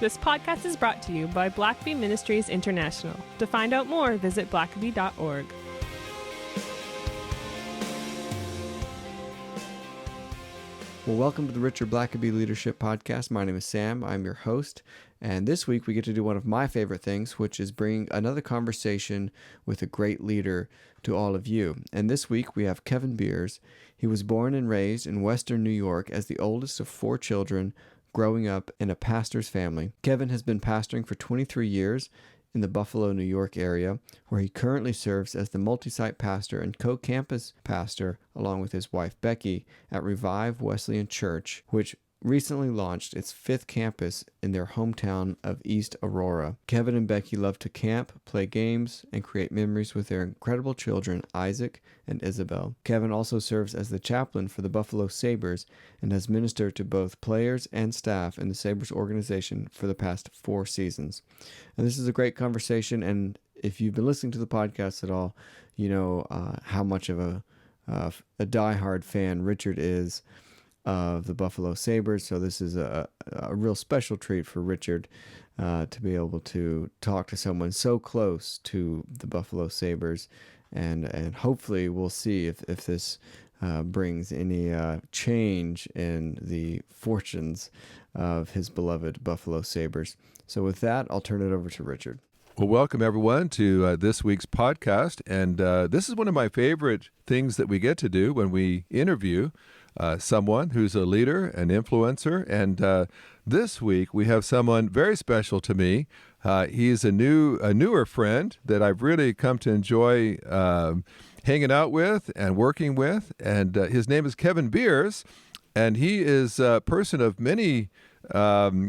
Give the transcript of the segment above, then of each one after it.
This podcast is brought to you by Blackaby Ministries International. To find out more, visit blackaby.org. Well, welcome to the Richard Blackaby Leadership Podcast. My name is Sam. I'm your host. And this week we get to do one of my favorite things, which is bring another conversation with a great leader to all of you. And this week we have Kevin Beers. He was born and raised in Western New York as the oldest of 4 children, growing up in a pastor's family. Kevin has been pastoring for 23 years in the Buffalo, New York area, where he currently serves as the multi-site pastor and co-campus pastor, along with his wife Becky, at Revive Wesleyan Church, which recently launched its 5th campus in their hometown of East Aurora. Kevin and Becky love to camp, play games, and create memories with their incredible children, Isaac and Isabel. Kevin also serves as the chaplain for the Buffalo Sabres and has ministered to both players and staff in the Sabres organization for the past 4 seasons. And this is a great conversation, and if you've been listening to the podcast at all, you know how much of a diehard fan Richard is of the Buffalo Sabres. So this is a real special treat for Richard to be able to talk to someone so close to the Buffalo Sabres, and hopefully we'll see if this brings any change in the fortunes of his beloved Buffalo Sabres. So with that, I'll turn it over to Richard. Well, welcome everyone to this week's podcast. And this is one of my favorite things that we get to do when we interview someone who's a leader, an influencer. And this week we have someone very special to me. He's a newer friend that I've really come to enjoy hanging out with and working with. And his name is Kevin Beers, and he is a person of many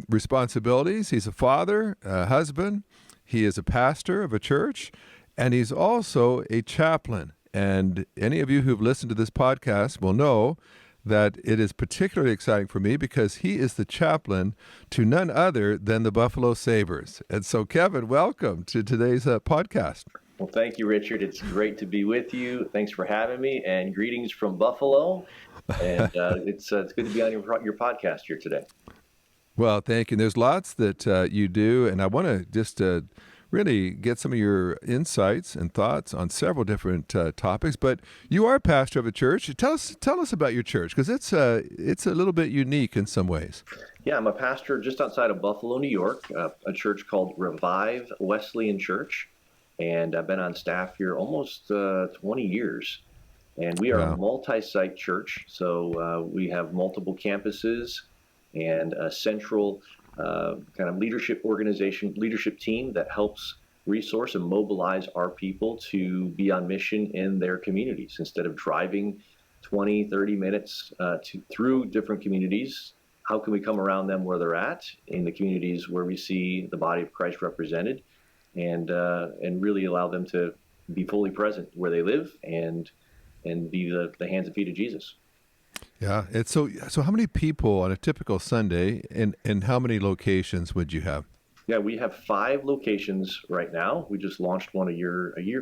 responsibilities. He's a father, a husband. He is a pastor of a church, and he's also a chaplain. And any of you who've listened to this podcast will know that it is particularly exciting for me because he is the chaplain to none other than the Buffalo Sabres. And so, Kevin, welcome to today's podcast. Well, thank you, Richard. It's great to be with you. Thanks for having me, and greetings from Buffalo. And it's good to be on your podcast here today. Well, thank you. There's lots that you do, and I want to just really get some of your insights and thoughts on several different topics. But you are a pastor of a church. Tell us about your church, because it's a little bit unique in some ways. Yeah, I'm a pastor just outside of Buffalo, New York, a church called Revive Wesleyan Church, and I've been on staff here almost 20 years. And we are a multi-site church, so we have multiple campuses and a central kind of leadership team that helps resource and mobilize our people to be on mission in their communities. Instead of driving 20, 30 minutes through different communities, how can we come around them where they're at, in the communities where we see the body of Christ represented, and really allow them to be fully present where they live and be the hands and feet of Jesus. Yeah. It's so how many people on a typical Sunday, and how many locations would you have? Yeah, we have 5 locations right now. We just launched one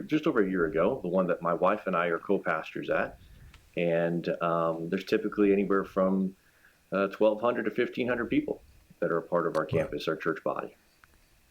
just over a year ago, the one that my wife and I are co-pastors at. And there's typically anywhere from 1,200 to 1,500 people that are a part of our campus, our church body.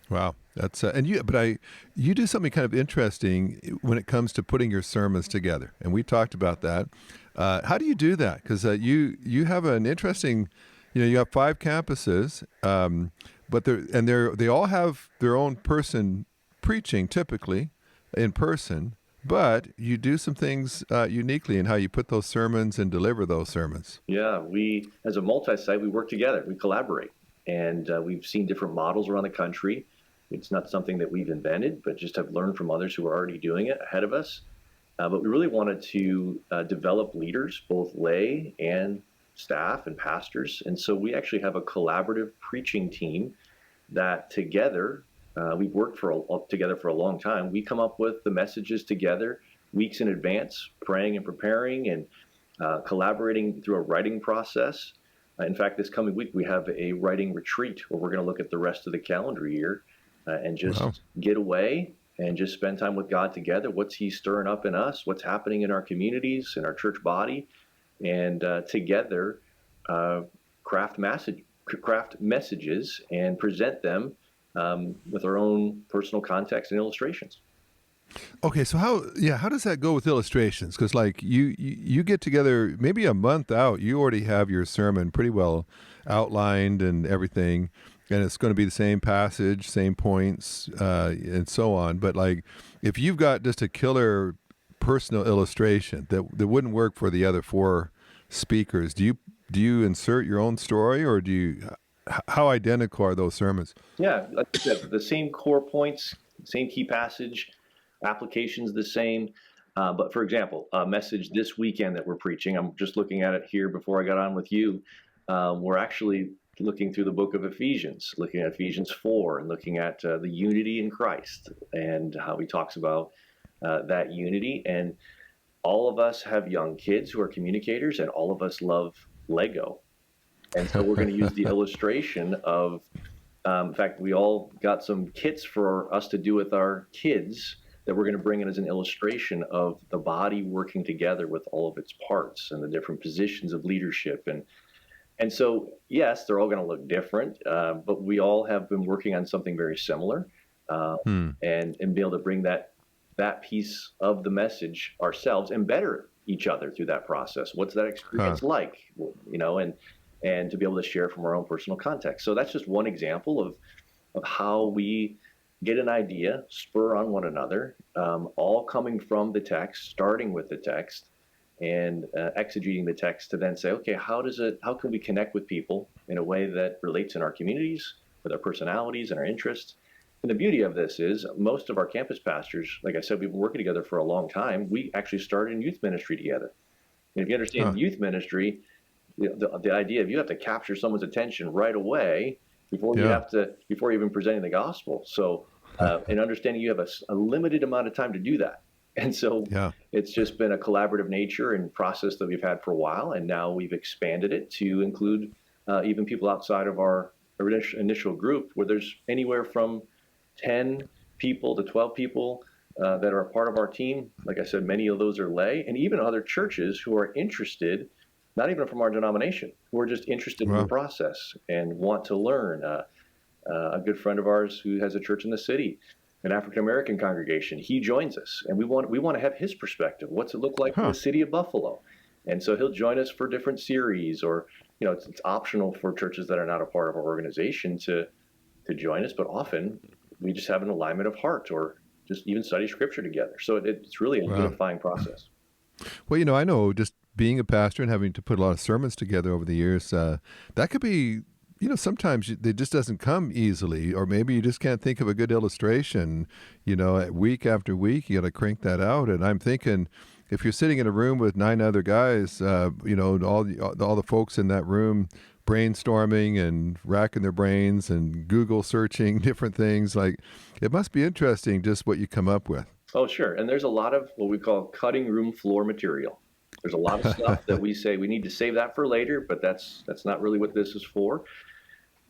Wow, that's you do something kind of interesting when it comes to putting your sermons together, and we talked about that. How do you do that? Because you have an interesting, you have 5 campuses, but they all have their own person preaching, typically in person, but you do some things uniquely in how you put those sermons and deliver those sermons. Yeah, we, as a multi-site, we work together, we collaborate, and we've seen different models around the country. It's not something that we've invented, but just have learned from others who are already doing it ahead of us. But we really wanted to develop leaders, both lay and staff and pastors. And so we actually have a collaborative preaching team that together, we've worked together for a long time. We come up with the messages together weeks in advance, praying and preparing and collaborating through a writing process. In fact, this coming week, we have a writing retreat where we're going to look at the rest of the calendar year and just get away and just spend time with God together. What's He stirring up in us? What's happening in our communities, in our church body? And together craft craft messages and present them with our own personal context and illustrations. Okay, so how does that go with illustrations? Because like you get together maybe a month out, you already have your sermon pretty well outlined and everything, and it's going to be the same passage, same points, and so on. But like, if you've got just a killer personal illustration that wouldn't work for the other four speakers, do you insert your own story, or how identical are those sermons? Yeah, like I said, the same core points, same key passage, applications the same. But for example, a message this weekend that we're preaching, I'm just looking at it here before I got on with you. We're actually looking through the book of Ephesians, looking at Ephesians 4 and looking at the unity in Christ and how he talks about that unity. And all of us have young kids who are communicators, and all of us love Lego. And so we're going to use the illustration of, in fact, we all got some kits for us to do with our kids that we're going to bring in as an illustration of the body working together with all of its parts and the different positions of leadership. And so, yes, they're all going to look different, but we all have been working on something very similar, and be able to bring that piece of the message ourselves and better each other through that process. What's that experience like? And to be able to share from our own personal context. So that's just one example of how we get an idea, spur on one another, all coming from the text, starting with the text, and exegeting the text to then say, okay, how can we connect with people in a way that relates in our communities, with our personalities and our interests? And the beauty of this is most of our campus pastors, like I said, we've been working together for a long time. We actually started in youth ministry together. And if you understand youth ministry, the idea of you have to capture someone's attention right away before before even presenting the gospel. So, and understanding you have a limited amount of time to do that. And so it's just been a collaborative nature and process that we've had for a while. And now we've expanded it to include even people outside of our initial group, where there's anywhere from 10 people to 12 people that are a part of our team. Like I said, many of those are lay, and even other churches who are interested, not even from our denomination, who are just interested in the process and want to learn. A good friend of ours who has a church in the city, an African-American congregation, he joins us, and we want to have his perspective. What's it look like in the city of Buffalo? And so he'll join us for different series, or it's optional for churches that are not a part of our organization to join us, but often we just have an alignment of heart, or just even study scripture together. So it's really a unifying process. Well, I know just being a pastor and having to put a lot of sermons together over the years, that could be, sometimes it just doesn't come easily, or maybe you just can't think of a good illustration, week after week, you got to crank that out. And I'm thinking, if you're sitting in a room with 9 other guys, all the folks in that room brainstorming and racking their brains and Google searching different things, like it must be interesting just what you come up with. Oh, sure. And there's a lot of what we call cutting room floor material. There's a lot of stuff that we say we need to save that for later, but that's not really what this is for.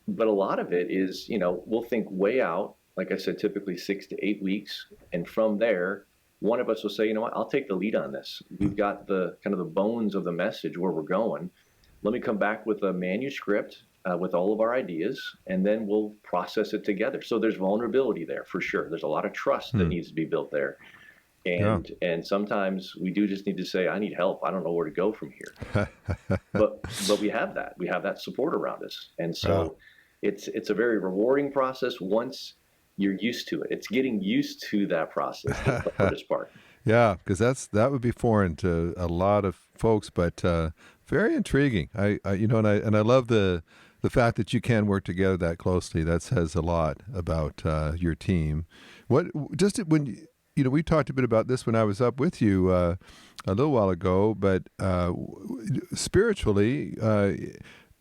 But a lot of it is, we'll think way out, like I said, typically 6 to 8 weeks. And from there, one of us will say, you know what, I'll take the lead on this. We've got the kind of the bones of the message where we're going. Let me come back with a manuscript with all of our ideas, and then we'll process it together. So there's vulnerability there for sure. There's a lot of trust that needs to be built there. And sometimes we do just need to say, I need help. I don't know where to go from here. but we have that. We have that support around us. And so it's a very rewarding process once you're used to it. It's getting used to that process, that's the hardest part. Yeah, because that would be foreign to a lot of folks, but very intriguing. I love the fact that you can work together that closely. That says a lot about your team. We talked a bit about this when I was up with you a little while ago, but spiritually,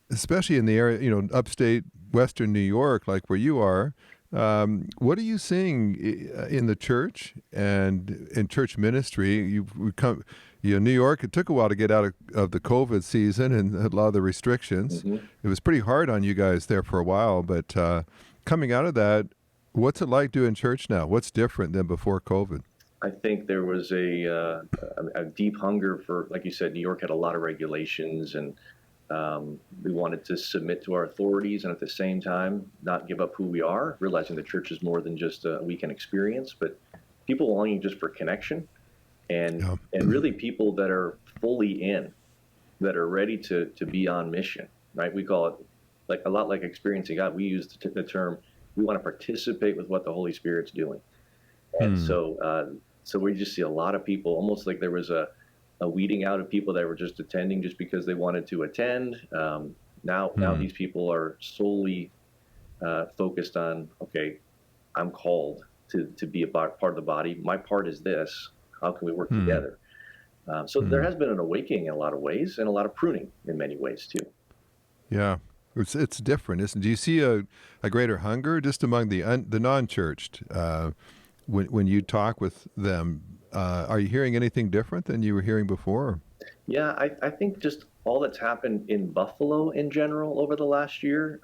especially in the area, upstate Western New York, like where you are, what are you seeing in the church and in church ministry? New York, it took a while to get out of the COVID season and a lot of the restrictions. Mm-hmm. It was pretty hard on you guys there for a while, but coming out of that, what's it like doing church now? What's different than before COVID? I think there was a deep hunger for, like you said, New York had a lot of regulations and We wanted to submit to our authorities and at the same time not give up who we are, realizing the church is more than just a weekend experience, but people longing just for connection and Yeah. and really people that are fully in, that are ready to be on mission, right? We call it like a lot like experiencing God. We use the term, we want to participate with what the Holy Spirit's doing. And so we just see a lot of people, almost like there was a weeding out of people that were just attending just because they wanted to attend. Now these people are solely focused on, okay, I'm called to be a part of the body. My part is this. How can we work together? So there has been an awakening in a lot of ways and a lot of pruning in many ways too. Yeah. It's different, isn't it? Do you see a greater hunger just among the non-churched when you talk with them? Are you hearing anything different than you were hearing before? Yeah, I think just all that's happened in Buffalo in general over the last year.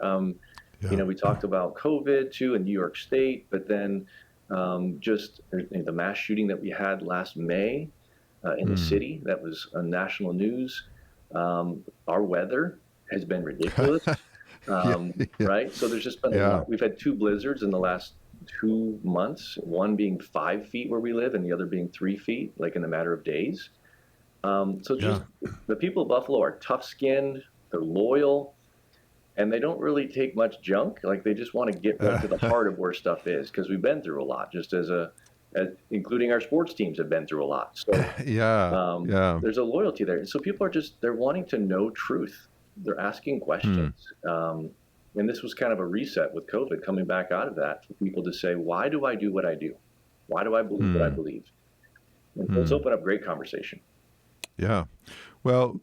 We talked about COVID too in New York State, but then just the mass shooting that we had last May in the city, that was on national news. Our weather has been ridiculous, right? So there's just been a lot. We've had 2 blizzards in the last 2 months, one being 5 feet where we live and the other being 3 feet, like in a matter of days. The people of Buffalo are tough-skinned, they're loyal, and they don't really take much junk. Like they just want to get right to the heart of where stuff is, because we've been through a lot, just as including our sports teams have been through a lot. So there's a loyalty there. And so people are they're wanting to know truth. They're asking questions. And this was kind of a reset with COVID, coming back out of that, for people to say, why do I do what I do? Why do I believe what I believe? And so let's open up great conversation. Yeah. Well,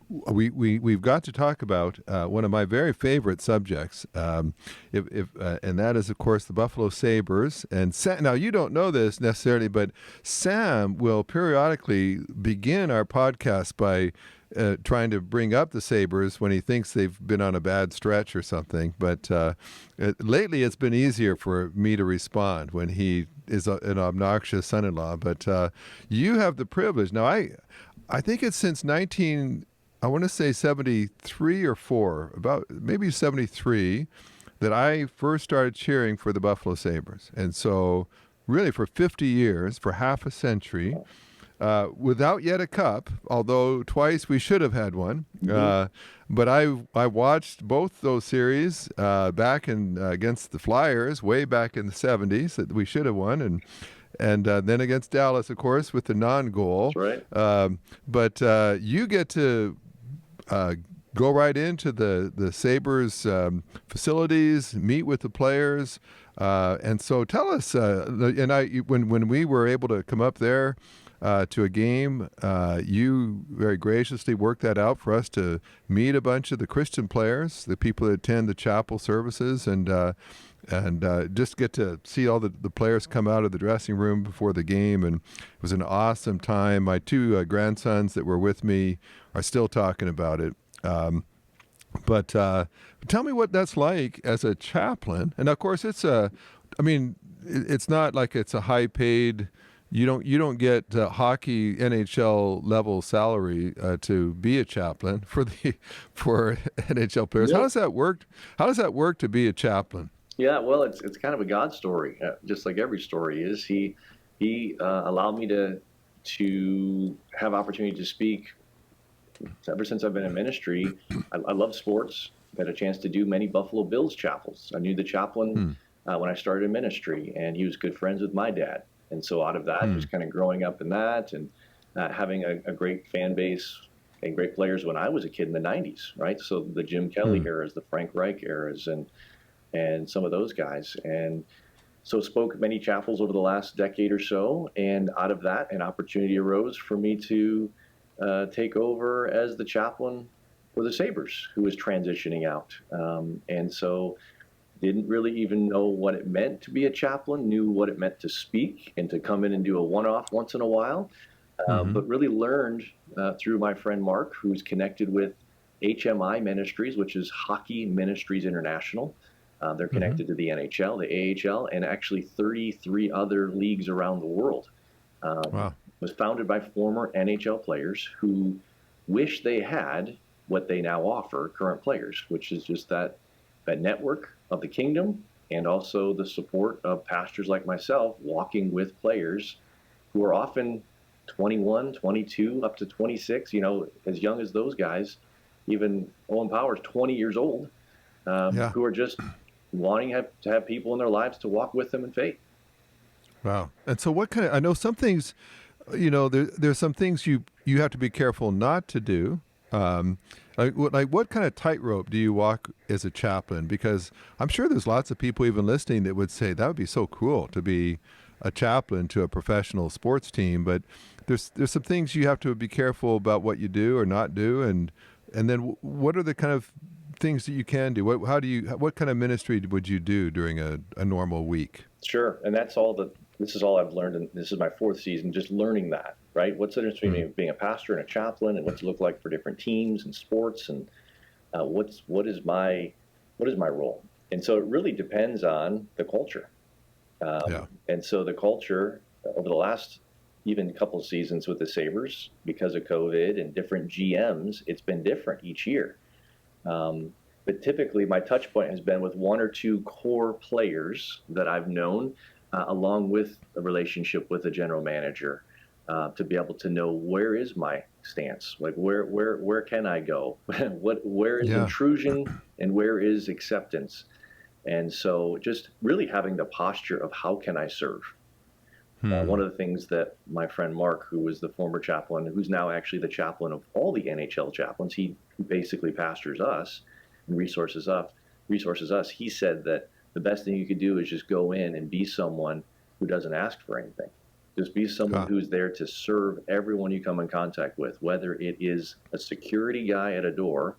we've got to talk about one of my very favorite subjects, and that is, of course, the Buffalo Sabres. And now you don't know this necessarily, but Sam will periodically begin our podcast by trying to bring up the Sabres when he thinks they've been on a bad stretch or something. But lately, it's been easier for me to respond when he is an obnoxious son-in-law. But you have the privilege. Now, I think it's since I want to say 73 or 4, about maybe 73, that I first started cheering for the Buffalo Sabres. And so really for 50 years, for half a century, without yet a cup, although twice we should have had one. But I watched both those series back against the Flyers way back in the 70s that we should have won, and then against Dallas, of course, with the non-goal. That's right. But you get to go right into the Sabres facilities, meet with the players, and so tell us. When we were able to come up there to a game, you very graciously worked that out for us to meet a bunch of the Christian players, the people that attend the chapel services, and just get to see all the players come out of the dressing room before the game. And it was an awesome time. My 2 grandsons that were with me are still talking about it. But tell me what that's like as a chaplain. And of course, it's not like it's a high paid. You don't get hockey NHL level salary to be a chaplain for NHL players. Yep. How does that work? How does that work to be a chaplain? Yeah, well, it's kind of a God story, just like every story is. He allowed me to have opportunity to speak ever since I've been in ministry. I love sports. I've had a chance to do many Buffalo Bills chapels. I knew the chaplain when I started in ministry, and he was good friends with my dad. And so out of that, just kind of growing up in that and having a great fan base and great players when I was a kid in the 90s, right? So the Jim Kelly eras, the Frank Reich eras, and some of those guys. And so spoke at many chapels over the last decade or so. And out of that, an opportunity arose for me to take over as the chaplain for the Sabres, who was transitioning out. And so didn't really even know what it meant to be a chaplain, knew what it meant to speak and to come in and do a one-off once in a while, but really learned through my friend Mark, who's connected with HMI Ministries, which is Hockey Ministries International. They're connected to the NHL, the AHL, and actually 33 other leagues around the world. Wow. Was founded by former NHL players who wish they had what they now offer current players, which is just that network of the kingdom, and also the support of pastors like myself walking with players who are often 21, 22, up to 26, as young as those guys. Even Owen Power's 20 years old, who are just wanting to have people in their lives to walk with them in faith. Wow. And so I know some things, there's some things you have to be careful not to do. Like what kind of tightrope do you walk as a chaplain? Because I'm sure there's lots of people even listening that would say that would be so cool to be a chaplain to a professional sports team. But there's some things you have to be careful about what you do or not do. And then what are the kind of things that you can do? What kind of ministry would you do during a normal week? Sure. And this is all I've learned. And this is my 4th season, just learning that, right? What's the difference between being a pastor and a chaplain, and what's it look like for different teams and sports, and what is my role? And so it really depends on the culture. And so the culture over the last even couple of seasons with the Sabres, because of COVID and different GMs, it's been different each year. But typically my touch point has been with 1 or 2 core players that I've known, along with a relationship with a general manager, to be able to know where is my stance, like where can I go, where is intrusion and where is acceptance. And so just really having the posture of how can I serve. One of the things that my friend Mark, who was the former chaplain, who's now actually the chaplain of all the NHL chaplains, he basically pastors us and resources us. He said that the best thing you could do is just go in and be someone who doesn't ask for anything. Just be someone who's there to serve everyone you come in contact with, whether it is a security guy at a door,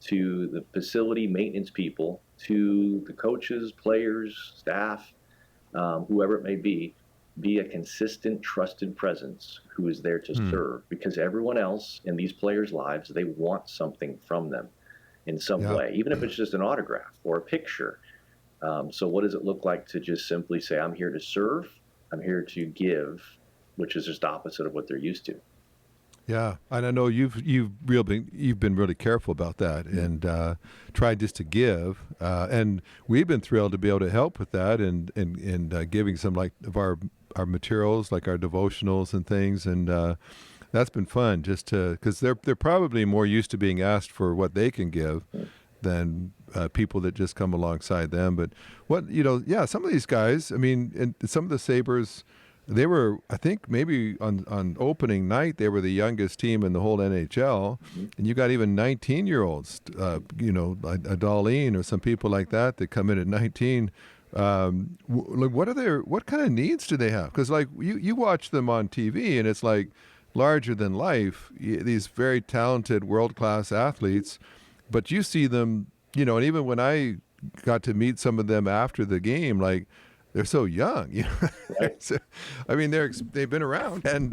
to the facility maintenance people, to the coaches, players, staff, whoever it may be a consistent, trusted presence who is there to serve, because everyone else in these players' lives, they want something from them in some way, even if it's just an autograph or a picture. So what does it look like to just simply say, I'm here to serve, I'm here to give, which is just opposite of what they're used to. Yeah, and I know you've been really careful about that and tried just to give, and we've been thrilled to be able to help with that and giving some like of our materials, like our devotionals and things, and that's been fun just to, because they're probably more used to being asked for what they can give than people that just come alongside them. But some of these guys, I mean, and some of the Sabres, they were, I think maybe on opening night, they were the youngest team in the whole NHL. And you got even 19-year-olds, a Darlene or some people like that come in at 19. What kind of needs do they have? Because like you watch them on TV and it's like larger than life, these very talented world-class athletes, but you see them, and even when I got to meet some of them after the game, like, they're so young, Right. So, I mean, they've been around, and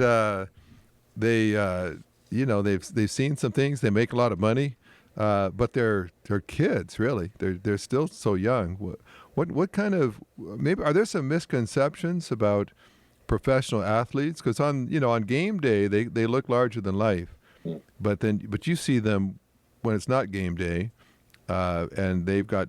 they've seen some things. They make a lot of money, but they're kids, really. They're still so young. What kind of, maybe are there some misconceptions about professional athletes? Because on game day they look larger than life, but you see them when it's not game day, and they've got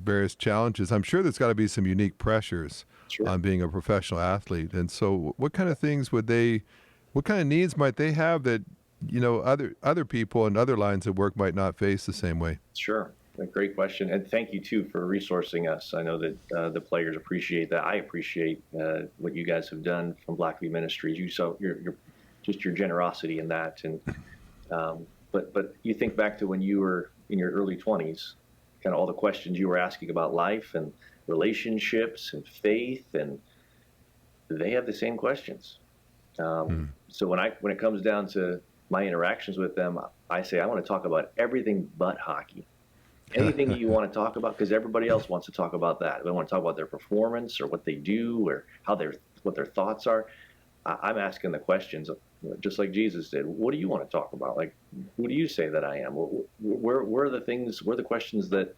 various challenges. I'm sure there's got to be some unique pressures on being a professional athlete. And so what kind of needs might they have that, other people in other lines of work might not face the same way? Sure. A great question. And thank you too for resourcing us. I know that the players appreciate that. I appreciate what you guys have done from Blackaby Ministries. Your generosity in that. And, but you think back to when you were in your early 20s, kind of all the questions you were asking about life and relationships and faith, and they have the same questions. So when it comes down to my interactions with them, I say, I want to talk about everything but hockey. Anything you want to talk about, because everybody else wants to talk about that. They want to talk about their performance or what they do or what their thoughts are. I'm asking the questions just like Jesus did. What do you want to talk about? Like, who do you say that I am? Where are the questions that,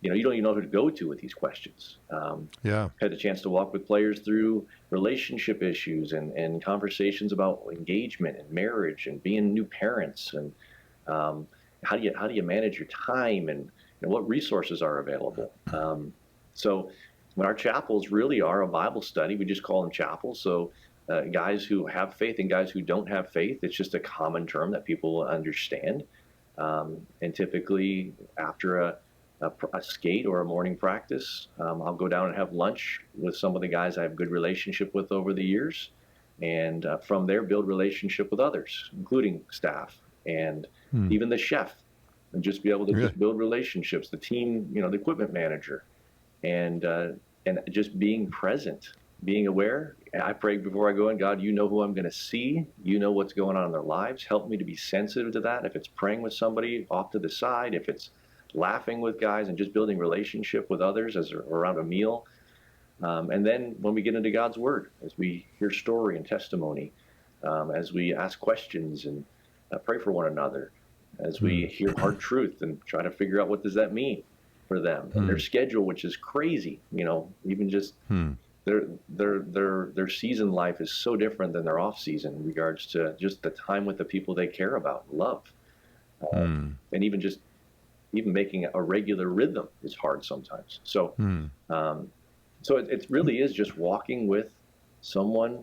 you don't even know who to go to with these questions. Had the chance to walk with players through relationship issues and conversations about engagement and marriage and being new parents. And how do you manage your time, and what resources are available. So when our chapels really are a Bible study, we just call them chapels. So guys who have faith and guys who don't have faith, it's just a common term that people will understand. And typically after a skate or a morning practice, I'll go down and have lunch with some of the guys I have good relationship with over the years, and from there build relationship with others, including staff and even the chef, and just be able to just build relationships, the team, the equipment manager, and just being present, being aware. I pray before I go in, God, you know who I'm going to see, you know what's going on in their lives. Help me to be sensitive to that. If it's praying with somebody off to the side, if it's laughing with guys and just building relationship with others as around a meal. And then when we get into God's word, as we hear story and testimony, as we ask questions and pray for one another, as we hear hard truth and try to figure out what does that mean for them and their schedule, which is crazy, even just their season life is so different than their off season in regards to just the time with the people they care about and love. And even making a regular rhythm is hard sometimes. So, so it really is just walking with someone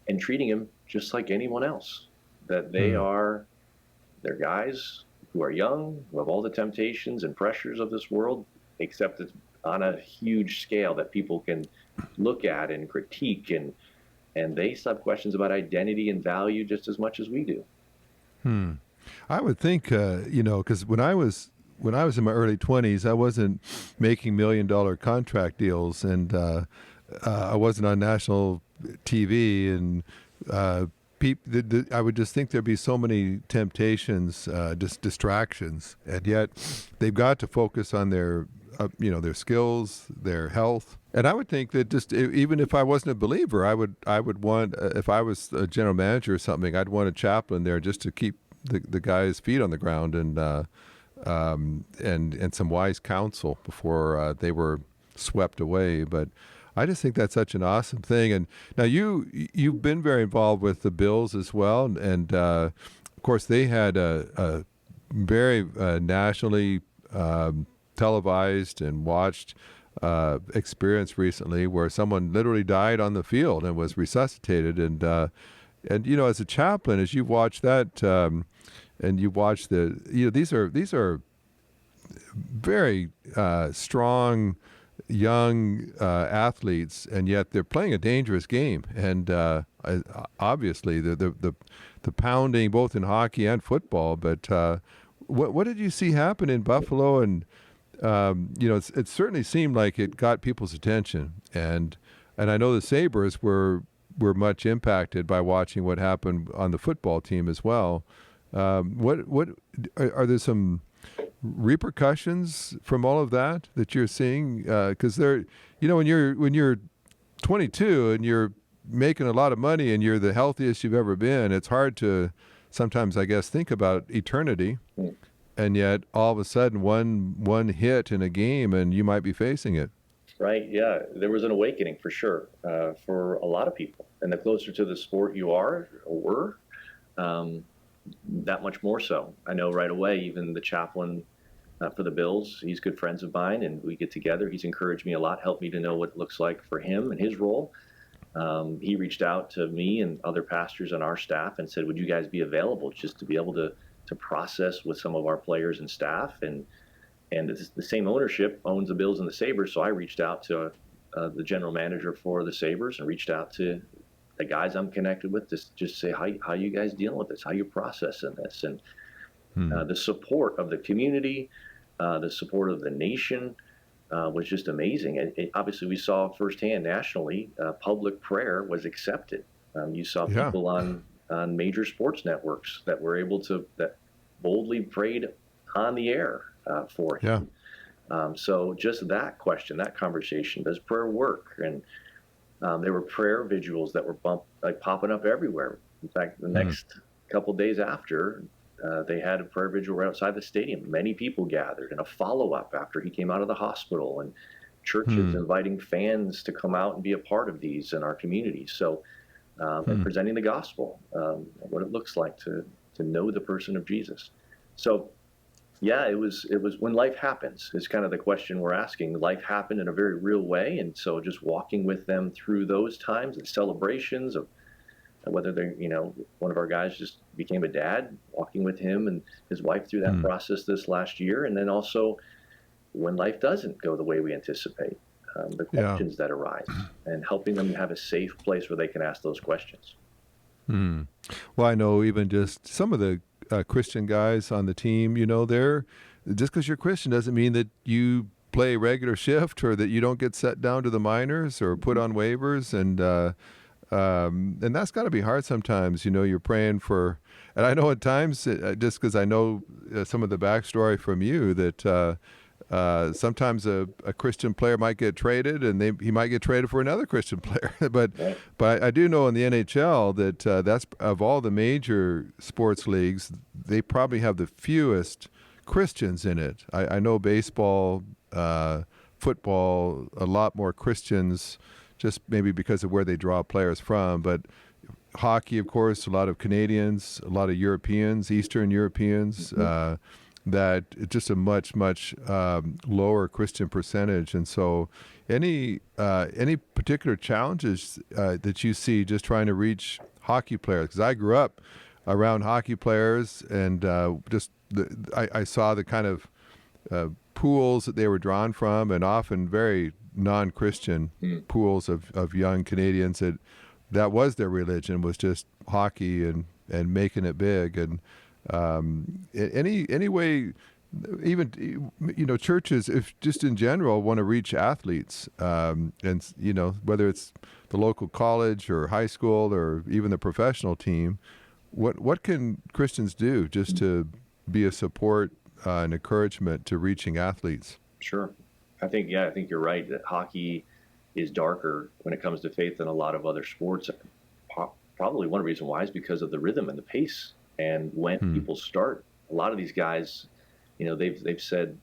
and treating him just like anyone else, that they're guys who are young, who have all the temptations and pressures of this world, except it's on a huge scale that people can look at and critique, and they still have questions about identity and value just as much as we do. I would think, because when I was in my early 20s, I wasn't making $1 million contract deals, and I wasn't on national TV, and I would just think there'd be so many temptations, distractions, and yet they've got to focus on their skills, their health. And I would think that just even if I wasn't a believer, I would want, if I was a general manager or something, I'd want a chaplain there just to keep the guy's feet on the ground and some wise counsel before they were swept away. But I just think that's such an awesome thing. And now you've been very involved with the Bills as well, and of course they had a very nationally televised and watched experience recently where someone literally died on the field and was resuscitated. And as a chaplain, as you've watched that, and you watch these are very strong young athletes, and yet they're playing a dangerous game. And obviously the pounding both in hockey and football. But what did you see happen in Buffalo? And it certainly seemed like it got people's attention. And I know the Sabres were much impacted by watching what happened on the football team as well. What are there some repercussions from all of that you're seeing? Because when you're 22 and you're making a lot of money and you're the healthiest you've ever been, it's hard to sometimes, I guess, think about eternity. And yet all of a sudden one hit in a game and you might be facing it. Right. Yeah. There was an awakening for sure, for a lot of people. And the closer to the sport you are or were, that much more so. I know right away, even the chaplain for the Bills, he's good friends of mine, and we get together. He's encouraged me a lot, helped me to know what it looks like for him and his role. He reached out to me and other pastors on our staff and said, would you guys be available just to be able to process with some of our players and staff? And the same ownership owns the Bills and the Sabres, so I reached out to the general manager for the Sabres and reached out to the guys I'm connected with to just say, how you guys dealing with this? How you processing this? And the support of the community, the support of the nation was just amazing. And obviously we saw firsthand nationally, public prayer was accepted. You saw people on major sports networks that were able that boldly prayed on the air for him. So just that question, that conversation, does prayer work? And there were prayer visuals that were popping up everywhere. In fact, the next couple days after, they had a prayer vigil right outside the stadium. Many people gathered, and a follow-up after he came out of the hospital, and churches inviting fans to come out and be a part of these in our community. So and presenting the gospel, what it looks like to know the person of Jesus. So Yeah, it was when life happens is kind of the question we're asking. Life happened in a very real way, and so just walking with them through those times and celebrations of whether they're, one of our guys just became a dad, walking with him and his wife through that Hmm. process this last year, and then also when life doesn't go the way we anticipate, the Yeah. questions that arise, and helping them have a safe place where they can ask those questions. Hmm. Well, I know even just some of the Christian guys on the team, they're just because you're Christian doesn't mean that you play regular shift or that you don't get set down to the minors or put on waivers. And that's got to be hard sometimes. You're praying for, and I know at times, just because I know some of the backstory from you, that sometimes a Christian player might get traded, and he might get traded for another Christian player. but Right. but I do know in the NHL that that's of all the major sports leagues, they probably have the fewest Christians in it. I know baseball, football, a lot more Christians, just maybe because of where they draw players from. But hockey, of course, a lot of Canadians, a lot of Europeans, Eastern Europeans. That it's just a much lower Christian percentage. And so any particular challenges that you see just trying to reach hockey players? Because I grew up around hockey players, and I saw the kind of pools that they were drawn from, and often very non-Christian pools of young Canadians that was their religion, was just hockey and making it big. And any way, even churches, if just in general want to reach athletes, and whether it's the local college or high school or even the professional team, what can Christians do just to be a support and encouragement to reaching athletes? Sure. I think you're right that hockey is darker when it comes to faith than a lot of other sports. Probably one reason why is because of the rhythm and the pace and when people start. A lot of these guys, they've said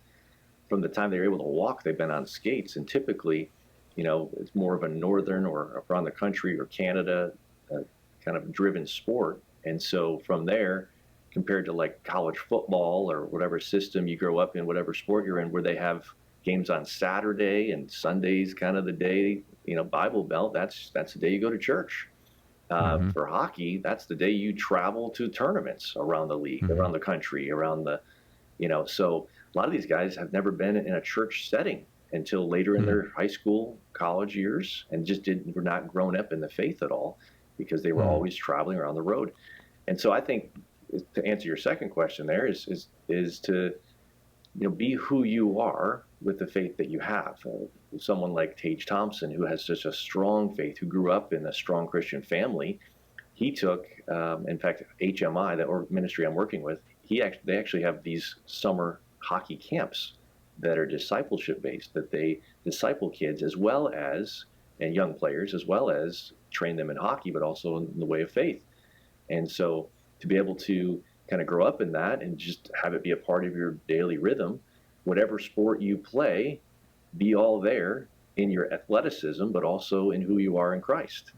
from the time they were able to walk, they've been on skates, and typically, it's more of a northern or around the country or Canada kind of driven sport. And so from there, compared to like college football or whatever system you grow up in, whatever sport you're in, where they have games on Saturday and Sundays, kind of the day, Bible Belt, that's the day you go to church. For hockey, that's the day you travel to tournaments around the league, around the country, around the, so a lot of these guys have never been in a church setting until later in their high school, college years, and just were not grown up in the faith at all because they were always traveling around the road. And so I think, to answer your second question there, is to, be who you are with the faith that you have. Someone like Tage Thompson, who has such a strong faith, who grew up in a strong Christian family, he took, in fact, HMI, the ministry I'm working with, they actually have these summer hockey camps that are discipleship based, that they disciple kids as well as, and young players, as well as train them in hockey, but also in the way of faith. And so to be able to kind of grow up in that and just have it be a part of your daily rhythm, whatever sport you play, be all there in your athleticism, but also in who you are in Christ.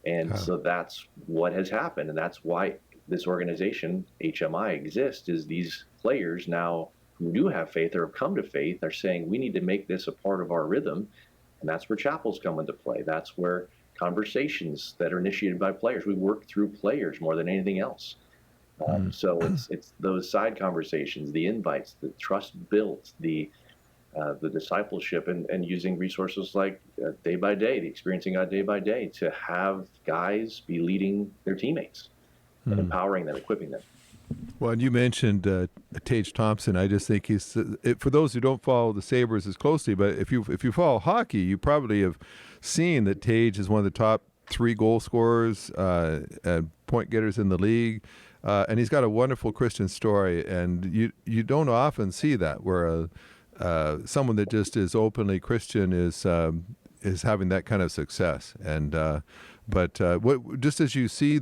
And so that's what has happened. And that's why this organization, HMI, exists, is these players now who do have faith or have come to faith are saying, we need to make this a part of our rhythm. And that's where chapels come into play. That's where conversations that are initiated by players, we work through players more than anything else. So it's those side conversations, the invites, the trust built, the discipleship, and using resources like Day by Day, the Experiencing God Day by Day, to have guys be leading their teammates and empowering them, equipping them. Well, and you mentioned Tage Thompson. I just think he's for those who don't follow the Sabres as closely, but if you follow hockey, you probably have seen that Tage is one of the top 3 goal scorers and point getters in the league. And he's got a wonderful Christian story, and you don't often see that where someone that just is openly Christian is having that kind of success. And just as you see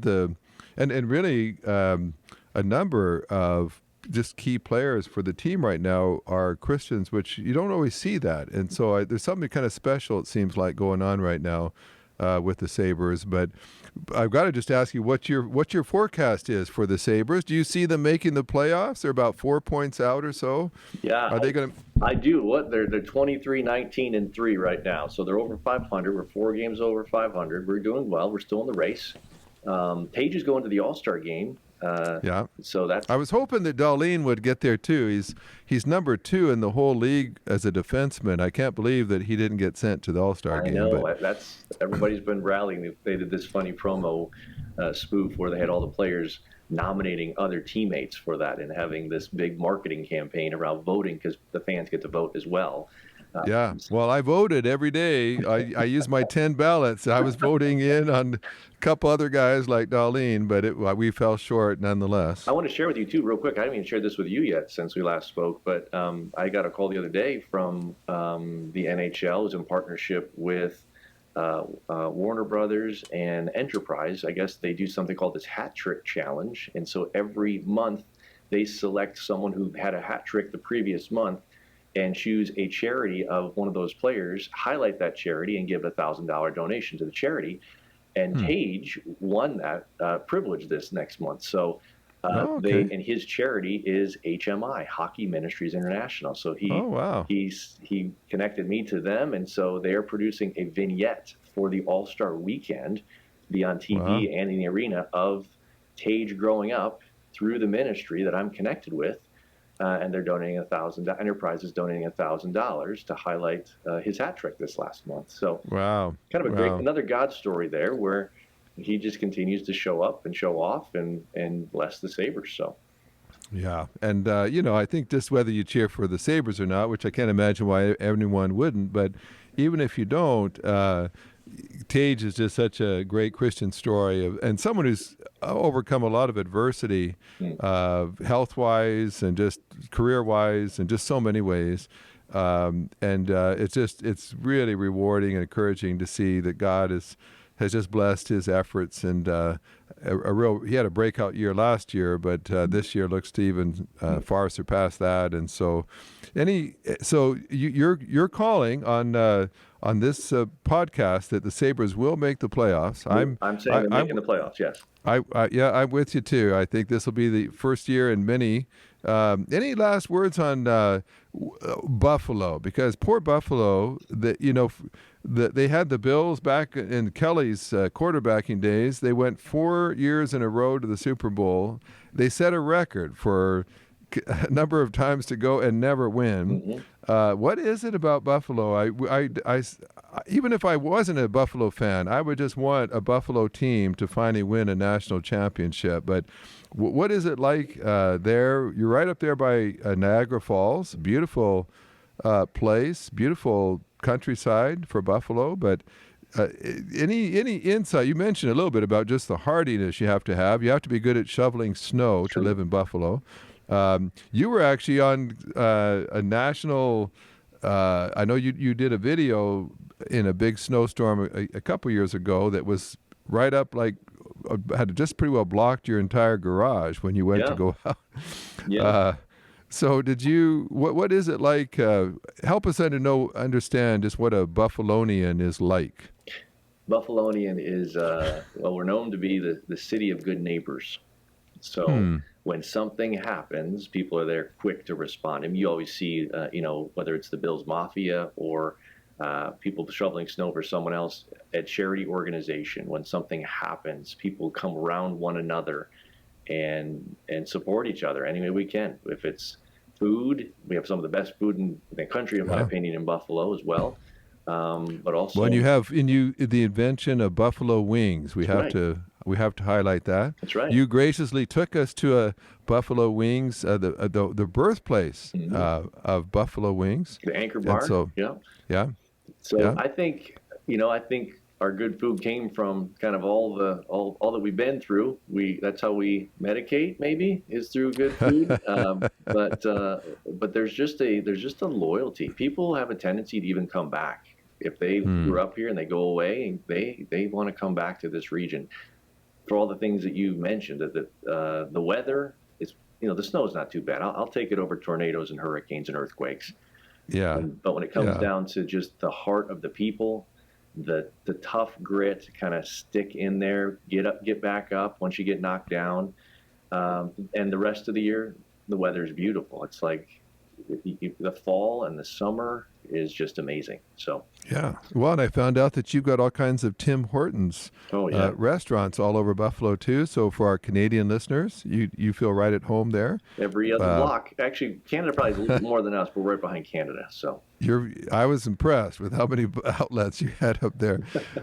and really a number of just key players for the team right now are Christians, which you don't always see that. And so there's something kind of special, it seems like, going on right now with the Sabres. But I've got to just ask you what your forecast is for the Sabres. Do you see them making the playoffs? They're about 4 points out or so. Yeah, Are they going to? I do. They're 23-19-3 right now, so they're over 500. We're 4 games over 500. We're doing well. We're still in the race. Tage is going to the All-Star game. Yeah. So that's. I was hoping that Darlene would get there too. He's number 2 in the whole league as a defenseman. I can't believe that he didn't get sent to the All-Star game. I know. But That's everybody's been rallying. They did this funny promo spoof where they had all the players nominating other teammates for that and having this big marketing campaign around voting because the fans get to vote as well. Yeah. Well, I voted every day. I used my 10 ballots. I was voting in on a couple other guys like Darlene, but we fell short nonetheless. I want to share with you, too, real quick. I haven't even shared this with you yet since we last spoke, but I got a call the other day from the NHL, who's in partnership with Warner Brothers and Enterprise. I guess they do something called this hat trick challenge. And so every month they select someone who had a hat trick the previous month and choose a charity of one of those players, highlight that charity, and give a $1,000 donation to the charity. And Tage won that privilege this next month. So and his charity is HMI, Hockey Ministries International. So he connected me to them, and so they are producing a vignette for the All-Star Weekend, be on TV and in the arena, of Tage growing up through the ministry that I'm connected with. And they're donating $1,000. Enterprise is donating $1,000 to highlight his hat trick this last month. So, kind of another God story there, where he just continues to show up and show off and bless the Sabres. So, yeah, and I think just whether you cheer for the Sabres or not, which I can't imagine why anyone wouldn't, but even if you don't, Tage is just such a great Christian story and someone who's overcome a lot of adversity, health-wise and just career-wise and just so many ways. It's really rewarding and encouraging to see that God has just blessed his efforts, and he had a breakout year last year, but this year looks to even far surpass that. And so, you're calling on this podcast that the Sabres will make the playoffs. I'm saying they're making the playoffs. Yes. I'm with you too. I think this will be the first year in many. Any last words on Buffalo? Because poor Buffalo, they had the Bills back in Kelly's quarterbacking days. They went 4 years in a row to the Super Bowl. They set a record for a number of times to go and never win. What is it about Buffalo? I even if I wasn't a Buffalo fan, I would just want a Buffalo team to finally win a national championship. But what is it like there? You're right up there by Niagara Falls, beautiful place, beautiful countryside for Buffalo. But any insight? You mentioned a little bit about just the hardiness you have to have. You have to be good at shoveling snow to live in Buffalo. You were actually on a national. I know you did a video in a big snowstorm a couple years ago that was right up had just pretty well blocked your entire garage when you went to go out. So did you? What is it like? Help us understand just what a Buffalonian is like. Buffalonian is we're known to be the city of good neighbors. So when something happens, people are there quick to respond. And you always see, whether it's the Bills Mafia or people shoveling snow for someone else at charity organization, when something happens, people come around one another and support each other any way we can. If it's food, we have some of the best food in the country, in my opinion, in Buffalo as well. But also, when you have the invention of buffalo wings, we have to highlight that. That's right. You graciously took us to a Buffalo Wings, the birthplace of Buffalo Wings, the Anchor Bar. So, I think our good food came from kind of all that we've been through. That's how we medicate, maybe, is through good food. But there's just a loyalty. People have a tendency to even come back if they grew up here and they go away, and they want to come back to this region for all the things that you mentioned. That the weather is, the snow is not too bad. I'll take it over tornadoes and hurricanes and earthquakes. Yeah. But when it comes down to just the heart of the people, the tough grit, kind of stick in there, get up, get back up once you get knocked down. And the rest of the year, the weather is beautiful. It's like the fall and the summer is just amazing. So Yeah. Well, and I found out that you've got all kinds of Tim Hortons restaurants all over Buffalo too. So for our Canadian listeners, you feel right at home there. Every other block. Actually, Canada probably is a little more than us, but we're right behind Canada. So I was impressed with how many outlets you had up there.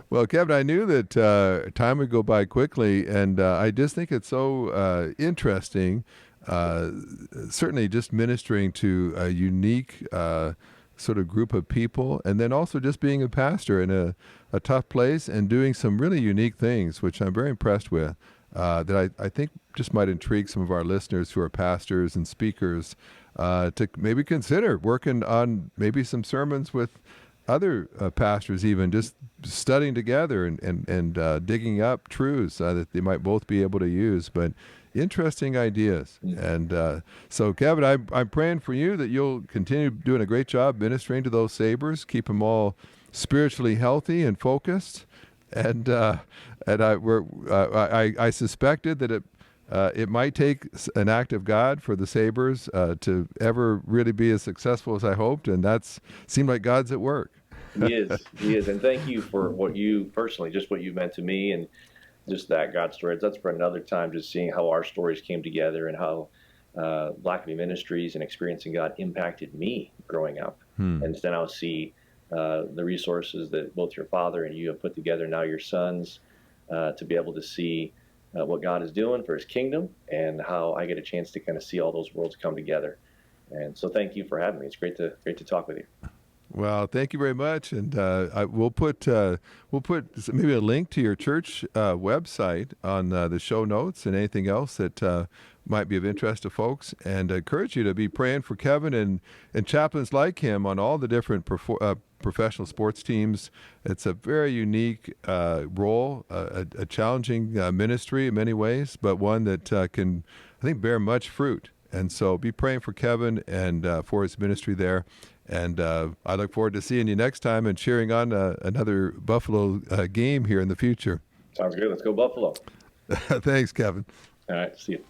Well, Kevin, I knew that time would go by quickly, and I just think it's so interesting. Certainly, just ministering to a unique sort of group of people, and then also just being a pastor in a tough place and doing some really unique things, which I'm very impressed with, that I think just might intrigue some of our listeners who are pastors and speakers to maybe consider working on maybe some sermons with other pastors, even just studying together and digging up truths that they might both be able to use. But interesting ideas. And so, Kevin, I'm praying for you that you'll continue doing a great job ministering to those Sabres, keep them all spiritually healthy and focused. And I suspected that it might take an act of God for the Sabres to ever really be as successful as I hoped, and that's seemed like God's at work. He is, and thank you for what you personally, just what you meant to me, and just that God story. That's for another time, just seeing how our stories came together and how Blackaby Ministries and experiencing God impacted me growing up. And then I'll see the resources that both your father and you have put together, now your sons, to be able to see what God is doing for his kingdom and how I get a chance to kind of see all those worlds come together. And so thank you for having me. It's great to talk with you. Well, thank you very much, and we'll put maybe a link to your church website on the show notes and anything else that might be of interest to folks. And I encourage you to be praying for Kevin and chaplains like him on all the different professional sports teams. It's a very unique role, a challenging ministry in many ways, but one that can, I think, bear much fruit. And so be praying for Kevin and for his ministry there. And I look forward to seeing you next time and cheering on another Buffalo game here in the future. Sounds good. Let's go Buffalo. Thanks, Kevin. All right. See you.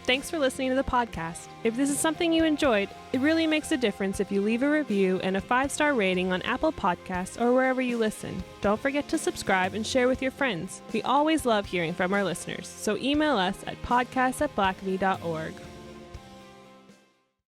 Thanks for listening to the podcast. If this is something you enjoyed, it really makes a difference if you leave a review and a 5-star rating on Apple Podcasts or wherever you listen. Don't forget to subscribe and share with your friends. We always love hearing from our listeners, so email us at podcast@blackaby.org.